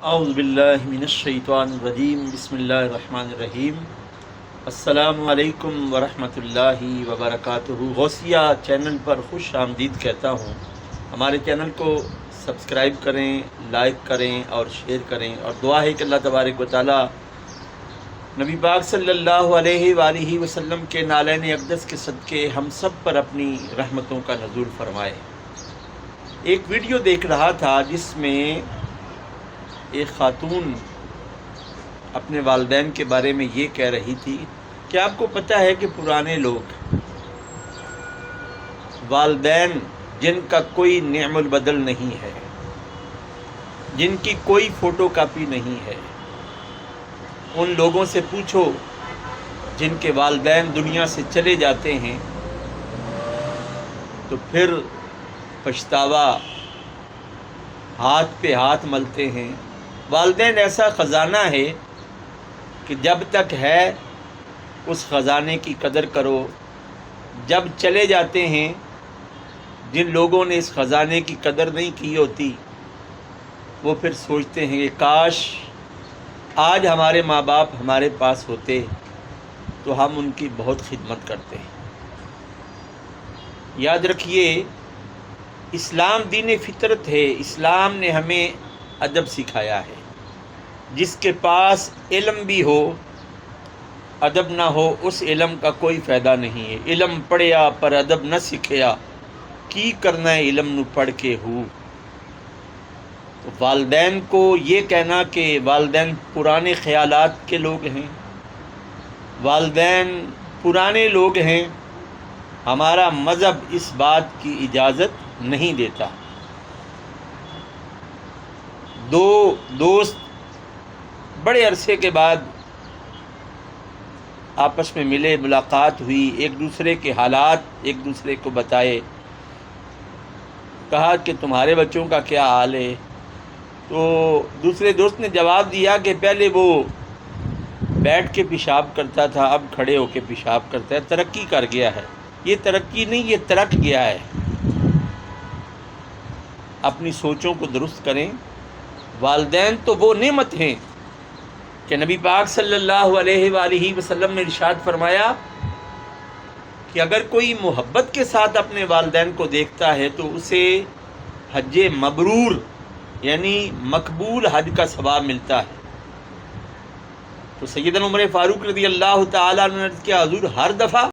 اعوذ باللہ من الشیطان الرجیم بسم اللہ الرحمن الرحیم السلام علیکم ورحمۃ اللہ وبرکاتہ۔ غوثیہ چینل پر خوش آمدید کہتا ہوں۔ ہمارے چینل کو سبسکرائب کریں، لائک کریں اور شیئر کریں، اور دعا ہے کہ اللہ تبارک و تعالی نبی پاک صلی اللہ علیہ وآلہ وسلم کے نالین اقدس کے صدقے ہم سب پر اپنی رحمتوں کا نزول فرمائے۔ ایک ویڈیو دیکھ رہا تھا جس میں ایک خاتون اپنے والدین کے بارے میں یہ کہہ رہی تھی کہ آپ کو پتہ ہے کہ پرانے لوگ والدین جن کا کوئی نعم البدل نہیں ہے، جن کی کوئی فوٹو کاپی نہیں ہے، ان لوگوں سے پوچھو جن کے والدین دنیا سے چلے جاتے ہیں تو پھر پچھتاوا ہاتھ پہ ہاتھ ملتے ہیں۔ والدین ایسا خزانہ ہے کہ جب تک ہے اس خزانے کی قدر کرو، جب چلے جاتے ہیں جن لوگوں نے اس خزانے کی قدر نہیں کی ہوتی وہ پھر سوچتے ہیں کہ کاش آج ہمارے ماں باپ ہمارے پاس ہوتے تو ہم ان کی بہت خدمت کرتے۔ یاد رکھیے، اسلام دین فطرت ہے، اسلام نے ہمیں ادب سکھایا ہے۔ جس کے پاس علم بھی ہو ادب نہ ہو اس علم کا کوئی فائدہ نہیں ہے۔ علم پڑھیا پر ادب نہ سکھیا، کی کرنا ہے علم نو پڑھ کے ہو۔ تو والدین کو یہ کہنا کہ والدین پرانے خیالات کے لوگ ہیں، والدین پرانے لوگ ہیں، ہمارا مذہب اس بات کی اجازت نہیں دیتا۔ دو دوست بڑے عرصے کے بعد آپس میں ملے، ملاقات ہوئی، ایک دوسرے کے حالات ایک دوسرے کو بتائے، کہا کہ تمہارے بچوں کا کیا حال ہے؟ تو دوسرے دوست نے جواب دیا کہ پہلے وہ بیٹھ کے پیشاب کرتا تھا، اب کھڑے ہو کے پیشاب کرتا ہے، ترقی کر گیا ہے۔ یہ ترقی نہیں، یہ ترک گیا ہے۔ اپنی سوچوں کو درست کریں۔ والدین تو وہ نعمت ہیں کہ نبی پاک صلی اللہ علیہ وآلہ وسلم نے ارشاد فرمایا کہ اگر کوئی محبت کے ساتھ اپنے والدین کو دیکھتا ہے تو اسے حج مبرور یعنی مقبول حج کا ثواب ملتا ہے۔ تو سیدنا عمر فاروق رضی اللہ تعالیٰ عنہ نے عرض کیا، حضور ہر دفعہ؟